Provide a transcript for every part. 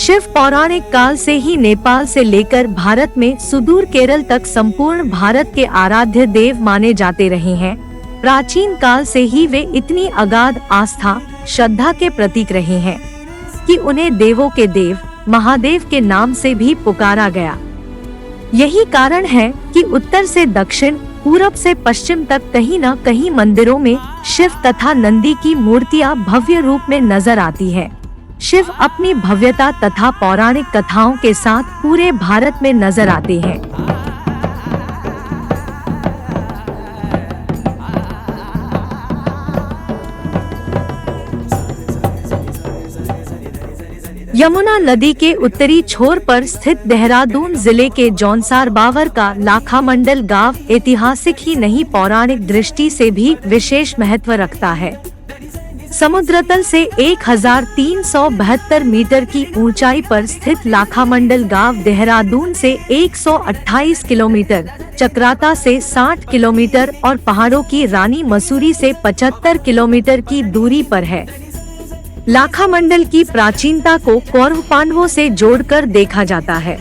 शिव पौराणिक काल से ही नेपाल से लेकर भारत में सुदूर केरल तक संपूर्ण भारत के आराध्य देव माने जाते रहे हैं। प्राचीन काल से ही वे इतनी अगाध आस्था श्रद्धा के प्रतीक रहे हैं कि उन्हें देवों के देव महादेव के नाम से भी पुकारा गया। यही कारण है कि उत्तर से दक्षिण, पूरब से पश्चिम तक कहीं न कहीं मंदिरों में शिव तथा नंदी की मूर्तियां भव्य रूप में नजर आती है। शिव अपनी भव्यता तथा पौराणिक कथाओं के साथ पूरे भारत में नजर आते हैं। यमुना नदी के उत्तरी छोर पर स्थित देहरादून जिले के जौनसार बावर का लाखामंडल गांव ऐतिहासिक ही नहीं पौराणिक दृष्टि से भी विशेष महत्व रखता है। समुद्र तल से 1372 मीटर की ऊंचाई पर स्थित लाखामंडल गांव देहरादून से 128 किलोमीटर, चक्राता से 60 किलोमीटर और पहाड़ों की रानी मसूरी से 75 किलोमीटर की दूरी पर है। लाखामंडल की प्राचीनता को कौरव पांडवों से जोड़कर देखा जाता है।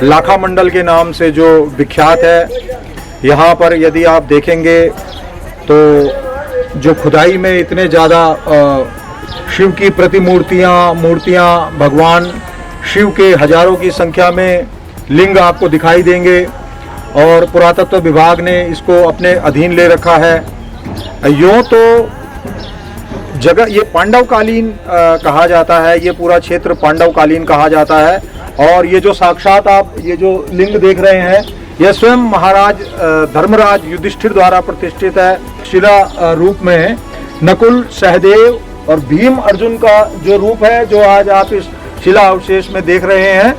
लाखामंडल के नाम से जो विख्यात है, यहाँ पर यदि आप देखेंगे तो जो खुदाई में इतने ज़्यादा शिव की मूर्तियाँ भगवान शिव के हजारों की संख्या में लिंग आपको दिखाई देंगे और पुरातत्व विभाग ने इसको अपने अधीन ले रखा है। यूँ तो जगह ये पांडवकालीन कहा जाता है, ये पूरा क्षेत्र पांडवकालीन कहा जाता है। और ये जो साक्षात आप ये जो लिंग देख रहे हैं, यह स्वयं महाराज धर्मराज युधिष्ठिर द्वारा प्रतिष्ठित है। शिला रूप में नकुल, सहदेव और भीम अर्जुन का जो रूप है, जो आज आप इस शिला अवशेष में देख रहे हैं,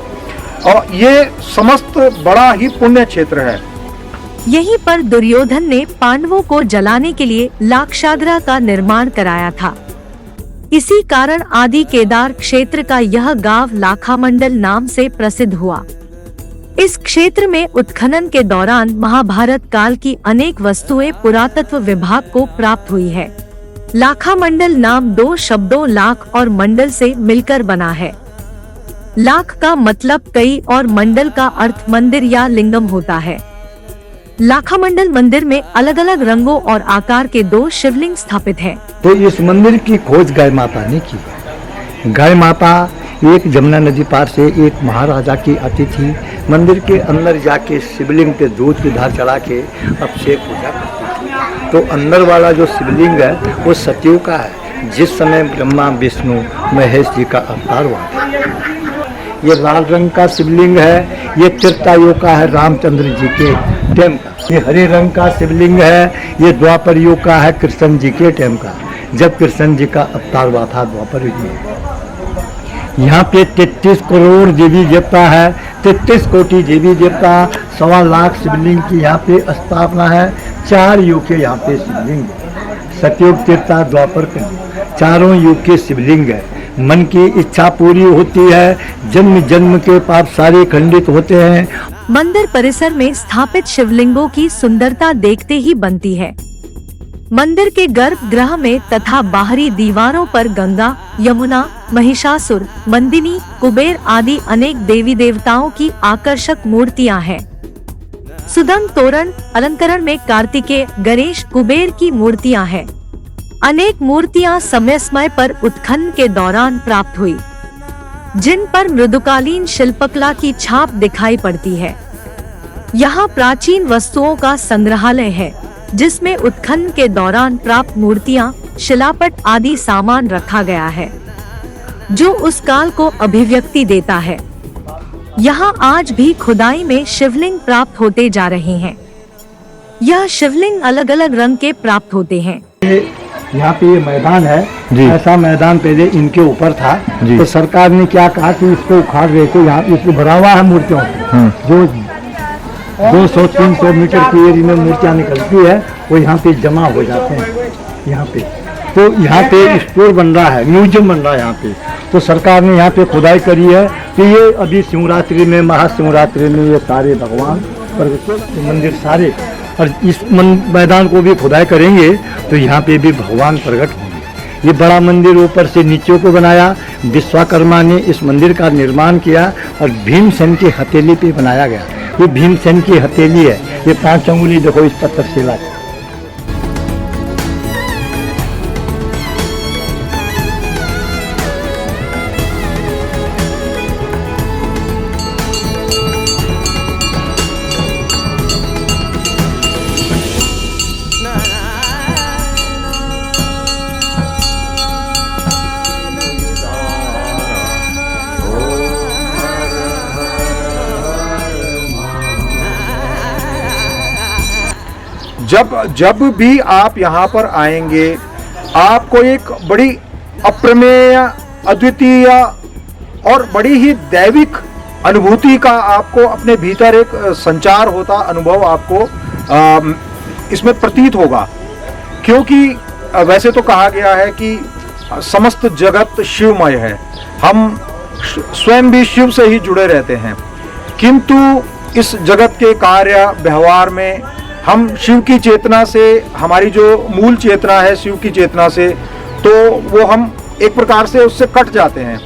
और ये समस्त बड़ा ही पुण्य क्षेत्र है। यहीं पर दुर्योधन ने पांडवों को जलाने के लिए लाक्षागृह का निर्माण कराया था। इसी कारण आदि केदार क्षेत्र का यह गांव लाखामंडल नाम से प्रसिद्ध हुआ। इस क्षेत्र में उत्खनन के दौरान महाभारत काल की अनेक वस्तुएं पुरातत्व विभाग को प्राप्त हुई है। लाखामंडल नाम दो शब्दों लाख और मंडल से मिलकर बना है। लाख का मतलब कई और मंडल का अर्थ मंदिर या लिंगम होता है। लाखामंडल मंदिर में अलग अलग रंगों और आकार के 2 शिवलिंग स्थापित हैं। तो इस मंदिर की खोज गाय माता ने की। गाय माता एक जमुना नदी पार से एक महाराजा की आती थी। मंदिर के अंदर जाके शिवलिंग पे दूध की धार चढ़ा के अभिषेक पूजा करती थी। तो अंदर वाला जो शिवलिंग है वो सतयुग का है, जिस समय ब्रह्मा विष्णु महेश जी का अवतार हुआ था। ये लाल रंग का शिवलिंग है, ये त्रेतायुग का है, रामचंद्र जी के टाइम का। ये हरे रंग का शिवलिंग है, ये द्वापर युग का है, कृष्ण जी के टाइम का, जब कृष्ण जी का अवतार हुआ था द्वापर युग में। यहाँ पे 33 करोड़ देवी देवता है, 33 कोटि देवी देवता, 1.25 लाख शिवलिंग की यहाँ पे स्थापना है। 4 युग के यहाँ पे शिवलिंग है, सतयुग, त्रेता, द्वापर, कलयुग, चारों युग के शिवलिंग है। मन की इच्छा पूरी होती है, जन्म जन्म के पाप सारे खंडित होते हैं। मंदिर परिसर में स्थापित शिवलिंगों की सुंदरता देखते ही बनती है। मंदिर के गर्भगृह में तथा बाहरी दीवारों पर गंगा, यमुना, महिषासुर, मंदिनी, कुबेर आदि अनेक देवी देवताओं की आकर्षक मूर्तियां हैं। सुदंग तोरण अलंकरण में कार्तिकेय, गणेश, कुबेर की मूर्तियां हैं। अनेक मूर्तियां समय समय पर उत्खनन के दौरान प्राप्त हुई, जिन पर मृदुकालीन शिल्पकला की छाप दिखाई पड़ती है। यहाँ प्राचीन वस्तुओं का संग्रहालय है, जिसमें उत्खनन के दौरान प्राप्त मूर्तियां, शिलापट आदि सामान रखा गया है, जो उस काल को अभिव्यक्ति देता है। यहाँ आज भी खुदाई में शिवलिंग प्राप्त होते जा रहे हैं। यह शिवलिंग अलग अलग रंग के प्राप्त होते हैं। यहाँ पे ये मैदान है, ऐसा मैदान पहले इनके ऊपर था। तो सरकार ने क्या कहा कि इसको उखाड़ रहे थे, यहाँ इसको भरा हुआ है मूर्तियों जो 200-300 मीटर की एरिया में मूर्तियाँ निकलती है, वो यहाँ पे जमा हो जाते हैं। यहाँ पे तो यहाँ पे स्टोर बन रहा है, म्यूजियम बन रहा है यहाँ पे। तो सरकार ने यहाँ पे खुदाई करी है कि ये अभी शिवरात्रि में, महाशिवरात्रि में ये सारे भगवान मंदिर सारे और इस मैदान को भी खुदाई करेंगे तो यहाँ पे भी भगवान प्रकट होंगे। ये बड़ा मंदिर ऊपर से नीचे को बनाया, विश्वकर्मा ने इस मंदिर का निर्माण किया और भीमसेन की हथेली पे बनाया गया। ये भीमसेन की हथेली है, ये 5 अंगुली देखो इस पत्थर शिला है। जब भी आप यहाँ पर आएंगे आपको एक बड़ी अप्रमेय, अद्वितीय और बड़ी ही दैविक अनुभूति का आपको अपने भीतर एक संचार होता अनुभव आपको इसमें प्रतीत होगा। क्योंकि वैसे तो कहा गया है कि समस्त जगत शिवमय है, हम स्वयं भी शिव से ही जुड़े रहते हैं, किंतु इस जगत के कार्य व्यवहार में हम शिव की चेतना से, हमारी जो मूल चेतना है शिव की चेतना से, तो वो हम एक प्रकार से उससे कट जाते हैं।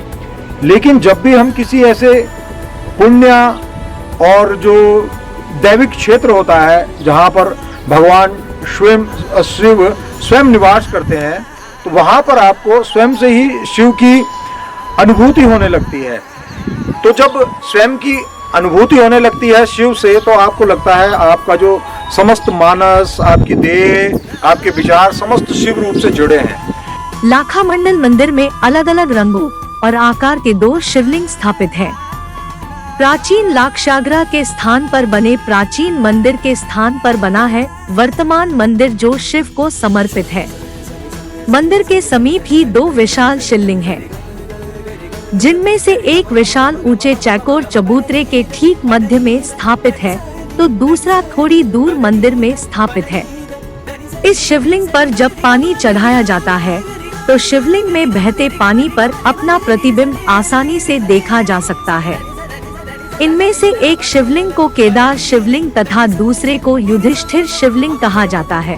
लेकिन जब भी हम किसी ऐसे पुण्य और जो दैविक क्षेत्र होता है जहाँ पर भगवान शिव स्वयं निवास करते हैं, तो वहाँ पर आपको स्वयं से ही शिव की अनुभूति होने लगती है। तो जब स्वयं की अनुभूति होने लगती है शिव से, तो आपको लगता है आपका जो समस्त मानस, आपकी देह, आपके विचार समस्त शिव रूप से जुड़े हैं। लाखा मंडल मंदिर में अलग अलग रंगों और आकार के 2 शिवलिंग स्थापित हैं। प्राचीन लाक्षागृह के स्थान पर बने प्राचीन मंदिर के स्थान पर बना है वर्तमान मंदिर जो शिव को समर्पित है। मंदिर के समीप ही 2 विशाल शिवलिंग हैं, जिनमें से एक विशाल ऊंचे चौकोर चबूतरे के ठीक मध्य में स्थापित है, तो दूसरा थोड़ी दूर मंदिर में स्थापित है। इस शिवलिंग पर जब पानी चढ़ाया जाता है तो शिवलिंग में बहते पानी पर अपना प्रतिबिंब आसानी से देखा जा सकता है। इनमें से एक शिवलिंग को केदार शिवलिंग तथा दूसरे को युधिष्ठिर शिवलिंग कहा जाता है।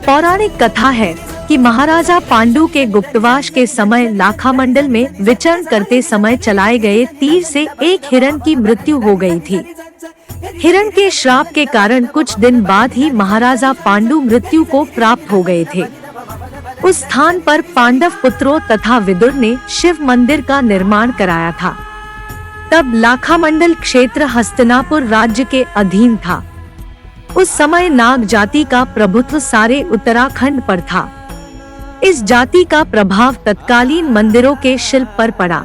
पौराणिक कथा है कि महाराजा पांडु के गुप्तवास के समय लाखा मंडल में विचरण करते समय चलाए गए तीर से एक हिरण की मृत्यु हो गई थी। हिरण के श्राप के कारण कुछ दिन बाद ही महाराजा पांडु मृत्यु को प्राप्त हो गए थे। उस स्थान पर पांडव पुत्रों तथा विदुर ने शिव मंदिर का निर्माण कराया था। तब लाखा मंडल क्षेत्र हस्तिनापुर राज्य के अधीन था। उस समय नाग जाति का प्रभुत्व सारे उत्तराखंड पर था। इस जाति का प्रभाव तत्कालीन मंदिरों के शिल्प पर पड़ा,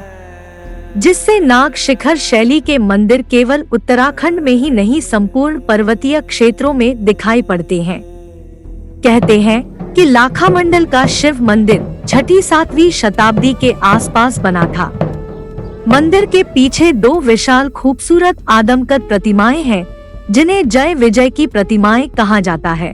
जिससे नाग शिखर शैली के मंदिर केवल उत्तराखंड में ही नहीं संपूर्ण पर्वतीय क्षेत्रों में दिखाई पड़ते हैं। कहते हैं कि लाखा मंडल का शिव मंदिर 6वीं-7वीं शताब्दी के आसपास बना था। मंदिर के पीछे 2 विशाल खूबसूरत आदमकद प्रतिमाएं हैं, जिन्हें जय विजय की प्रतिमाएं कहा जाता है।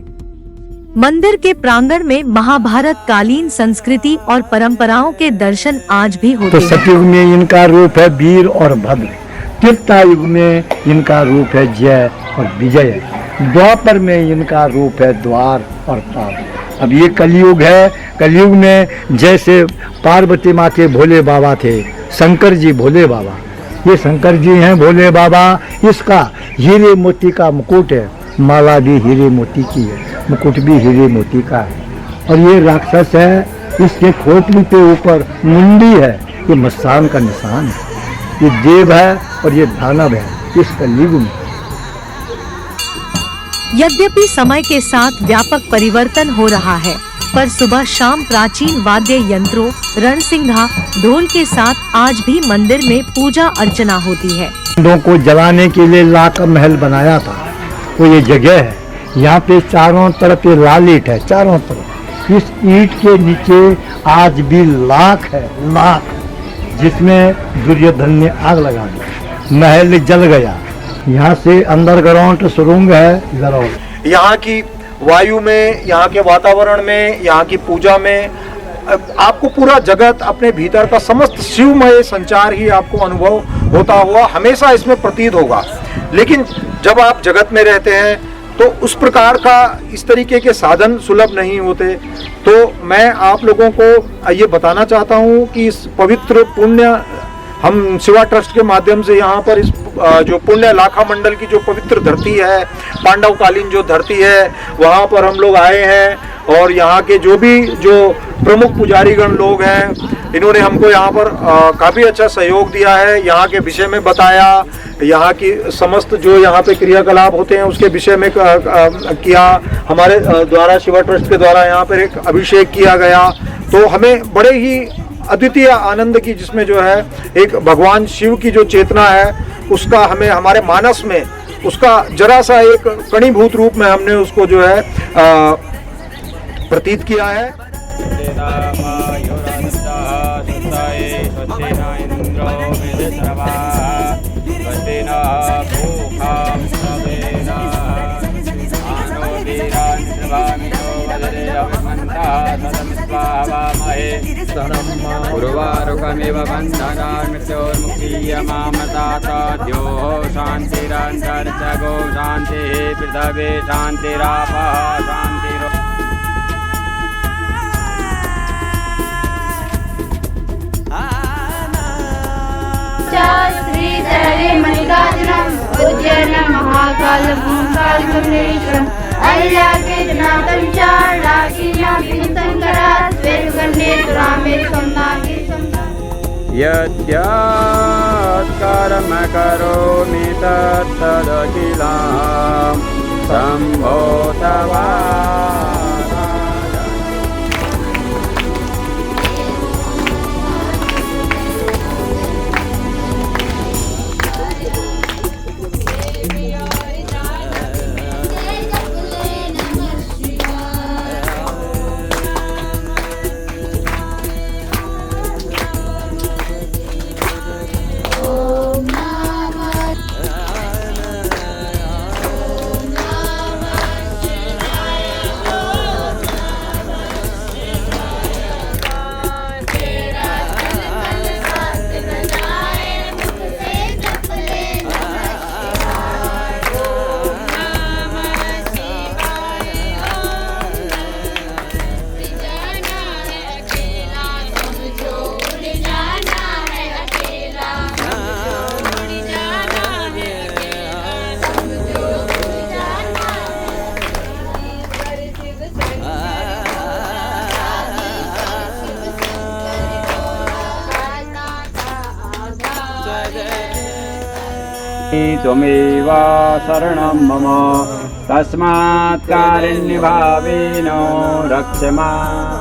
मंदिर के प्रांगण में महाभारत कालीन संस्कृति और परंपराओं के दर्शन आज भी होते हैं। तो सतयुग में इनका रूप है वीर और भद्र, त्रेता युग में इनका रूप है जय और विजय, द्वापर में इनका रूप है द्वार और तार। अब ये कलयुग है। कलयुग में जैसे पार्वती माँ के भोले बाबा थे, शंकर जी भोले बाबा, ये शंकर जी हैं भोले बाबा। इसका हीरे मोती का मुकुट है, माला भी हीरे मोती की है, मुकुट भी हीरे मोती का है। और ये राक्षस है, इसके खोपड़ी पे ऊपर मुंडी है, ये मस्तान का निशान है। ये देव है और ये दानव है इस कलयुग में। यद्यपि समय के साथ व्यापक परिवर्तन हो रहा है, पर सुबह शाम प्राचीन वाद्य यंत्रों, रणसिंघा, ढोल के साथ आज भी मंदिर में पूजा अर्चना होती है। हिंदुओं को जलाने के लिए लाख महल बनाया था, वो ये जगह है। यहाँ पे चारों तरफ ये लाल ईंट है, चारों तरफ। इस ईंट के नीचे आज भी लाख है, लाख, जिसमें दुर्योधन ने आग लगा दी, महल जल गया। यहाँ से अंडरग्राउंड सुरंग है जरूर। यहाँ की वायु में, यहाँ के वातावरण में, यहाँ की पूजा में आपको पूरा जगत अपने भीतर का समस्त शिवमय संचार ही आपको अनुभव होता हुआ हमेशा इसमें प्रतीत होगा। लेकिन जब आप जगत में रहते हैं तो उस प्रकार का इस तरीके के साधन सुलभ नहीं होते। तो मैं आप लोगों को ये बताना चाहता हूँ कि इस पवित्र पुण्य हम शिवा ट्रस्ट के माध्यम से यहाँ पर इस जो पुण्य लाखा मंडल की जो पवित्र धरती है, पांडवकालीन जो धरती है, वहाँ पर हम लोग आए हैं और यहाँ के जो प्रमुख पुजारीगण लोग हैं, इन्होंने हमको यहाँ पर काफ़ी अच्छा सहयोग दिया है। यहाँ के विषय में बताया, यहाँ की समस्त जो यहाँ पे क्रियाकलाप होते हैं उसके विषय में किया। हमारे द्वारा शिवा ट्रस्ट के द्वारा यहाँ पर एक अभिषेक किया गया, तो हमें बड़े ही अद्वितीय आनंद की, जिसमें जो है एक भगवान शिव की जो चेतना है उसका हमें हमारे मानस में उसका जरा सा एक कणीभूत रूप में हमने उसको जो है प्रतीत किया है। उर्वारुकमिव बन्धनान्मृत्योर्मुक्तीयमामृताद्यो शान्तिरन्तरिक्षगो शान्तिः पृथिवी शान्तिरापः शान्तिरो। श्रीधरे मल्लिकार्जुनम् उज्जैनं महाकालम् अहिल्याकेतनाथं चारुलाकिन्यापितङ्करात् स्वेदकण्ठे सुरामे सोमनाथी यद्यत्कर्म करोमि तत्तदखिलं शम्भो तवा। त्वमेव शरणं मम तस्मात् कारुण्यभावेन रक्ष माम्।